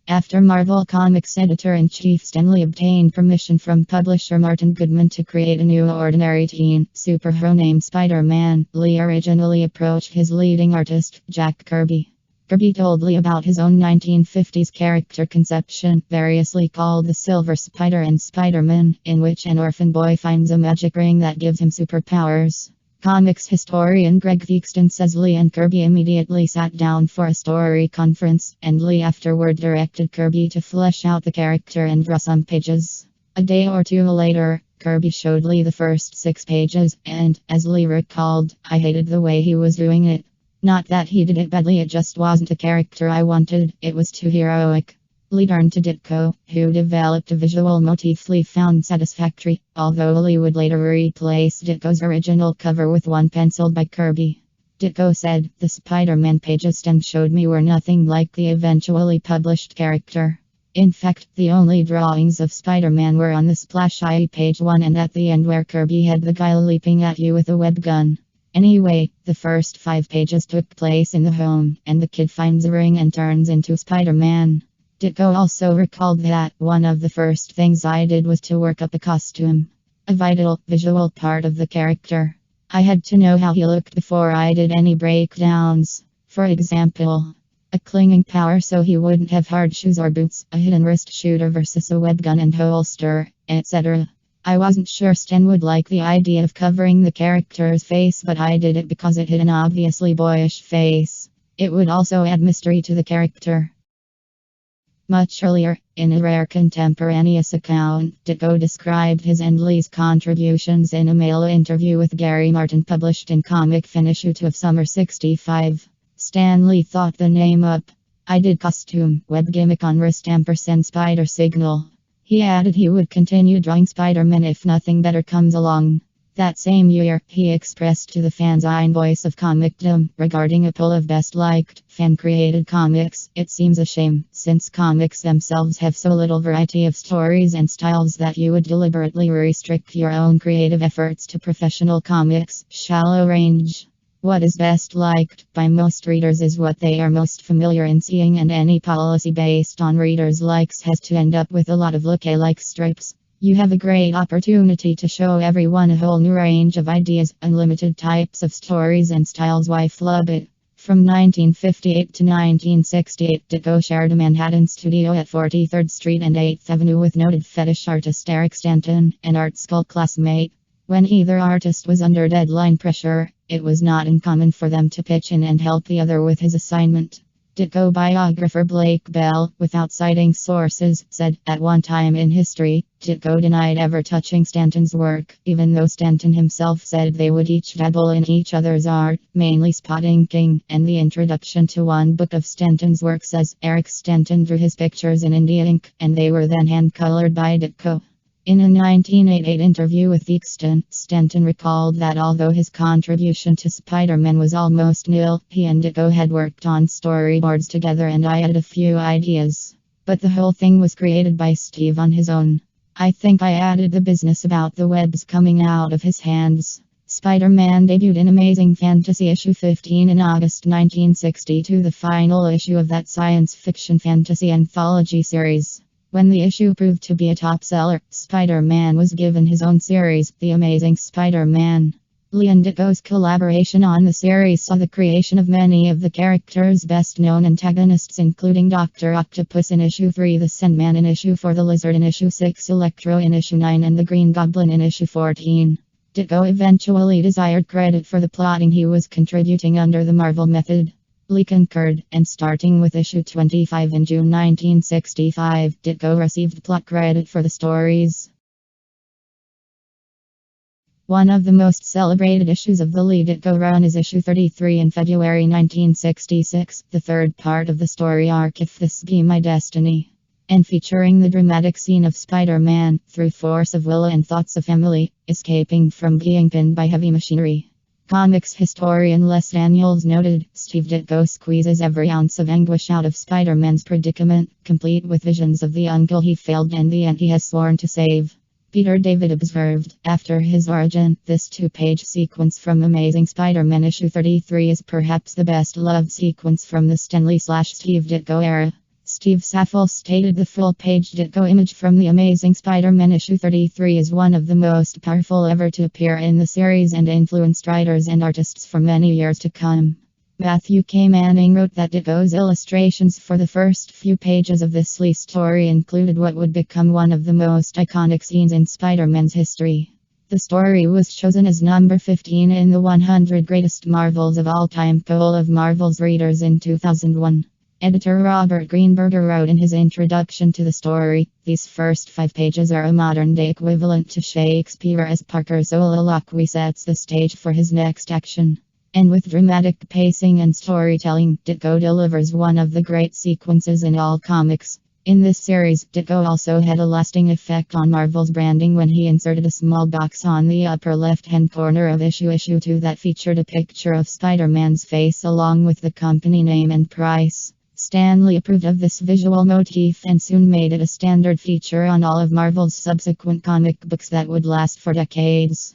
After Marvel Comics editor-in-chief Stan Lee obtained permission from publisher Martin Goodman to create a new ordinary teen superhero named Spider-Man, Lee originally approached his leading artist, Jack Kirby. Kirby told Lee about his own 1950s character conception, variously called the Silver Spider and Spiderman, in which an orphan boy finds a magic ring that gives him superpowers. Comics historian Greg Theakston says Lee and Kirby immediately sat down for a story conference, and Lee afterward directed Kirby to flesh out the character and draw some pages. A day or two later, Kirby showed Lee the first 6 pages, and, as Lee recalled, I hated the way he was doing it. Not that he did it badly, it just wasn't a character I wanted, it was too heroic. Lee turned to Ditko, who developed a visual motif Lee found satisfactory, although Lee would later replace Ditko's original cover with one penciled by Kirby. Ditko said, "The Spider-Man pages Stan showed me were nothing like the eventually published character. In fact, the only drawings of Spider-Man were on the splashy page 1 and at the end where Kirby had the guy leaping at you with a web gun. Anyway, the first 5 pages took place in the home, and the kid finds a ring and turns into Spider-Man." Ditko also recalled that one of the first things I did was to work up a costume, a vital, visual part of the character. I had to know how he looked before I did any breakdowns. For example, a clinging power so he wouldn't have hard shoes or boots, a hidden wrist shooter versus a web gun and holster, etc. I wasn't sure Stan would like the idea of covering the character's face, but I did it because it hid an obviously boyish face. It would also add mystery to the character. Much earlier, in a rare contemporaneous account, Ditko described his and Lee's contributions in a mail interview with Gary Martin published in Comic Fin issue 2 of summer '65. Stan Lee thought the name up. I did costume, web gimmick on wrist & spider signal. He added he would continue drawing Spider-Man if nothing better comes along. That same year, he expressed to the fanzine Voice of Comicdom regarding a poll of best-liked, fan-created comics, "It seems a shame, since comics themselves have so little variety of stories and styles that you would deliberately restrict your own creative efforts to professional comics' shallow range. What is best liked by most readers is what they are most familiar in seeing, and any policy based on readers' likes has to end up with a lot of look-alike strips. You have a great opportunity to show everyone a whole new range of ideas, unlimited types of stories and styles. Why flub it?" From 1958 to 1968, Ditko shared a Manhattan studio at 43rd Street and 8th Avenue with noted fetish artist Eric Stanton, an art school classmate. When either artist was under deadline pressure, it was not uncommon for them to pitch in and help the other with his assignment. Ditko biographer Blake Bell, without citing sources, said, "At one time in history, Ditko denied ever touching Stanton's work, even though Stanton himself said they would each dabble in each other's art, mainly spot inking, and the introduction to one book of Stanton's work says Eric Stanton drew his pictures in India ink, and they were then hand-colored by Ditko." In a 1988 interview with Theakston, Stanton recalled that although his contribution to Spider-Man was almost nil, he and Ditko had worked on storyboards together and I had a few ideas. But the whole thing was created by Steve on his own. I think I added the business about the webs coming out of his hands. Spider-Man debuted in Amazing Fantasy issue 15 in August 1962, the final issue of that science fiction fantasy anthology series. When the issue proved to be a top seller, Spider-Man was given his own series, The Amazing Spider-Man. Lee and Ditko's collaboration on the series saw the creation of many of the character's best-known antagonists, including Doctor Octopus in issue 3, the Sandman in issue 4, the Lizard in issue 6, Electro in issue 9, and the Green Goblin in issue 14. Ditko eventually desired credit for the plotting he was contributing under the Marvel method. Lee concurred, and starting with issue 25 in June 1965, Ditko received plot credit for the stories. One of the most celebrated issues of the Lee Ditko run is issue 33 in February 1966, the third part of the story arc If This Be My Destiny, and featuring the dramatic scene of Spider-Man, through force of will and thoughts of Emily, escaping from being pinned by heavy machinery. Comics historian Les Daniels noted, Steve Ditko squeezes every ounce of anguish out of Spider-Man's predicament, complete with visions of the uncle he failed and the aunt he has sworn to save. Peter David observed, after his origin, this 2-page sequence from Amazing Spider-Man issue 33 is perhaps the best love sequence from the Stan Lee/Steve Ditko era. Steve Saffel stated the full-page Ditko image from the Amazing Spider-Man issue 33 is one of the most powerful ever to appear in the series and influenced writers and artists for many years to come. Matthew K. Manning wrote that Ditko's illustrations for the first few pages of this Lee story included what would become one of the most iconic scenes in Spider-Man's history. The story was chosen as number 15 in the 100 Greatest Marvels of All Time poll of Marvel's readers in 2001. Editor Robert Greenberger wrote in his introduction to the story, "These first 5 pages are a modern-day equivalent to Shakespeare as Parker's soliloquy sets the stage for his next action. And with dramatic pacing and storytelling, Ditko delivers one of the great sequences in all comics." In this series, Ditko also had a lasting effect on Marvel's branding when he inserted a small box on the upper left-hand corner of issue 2 that featured a picture of Spider-Man's face along with the company name and price. Stan Lee approved of this visual motif and soon made it a standard feature on all of Marvel's subsequent comic books that would last for decades.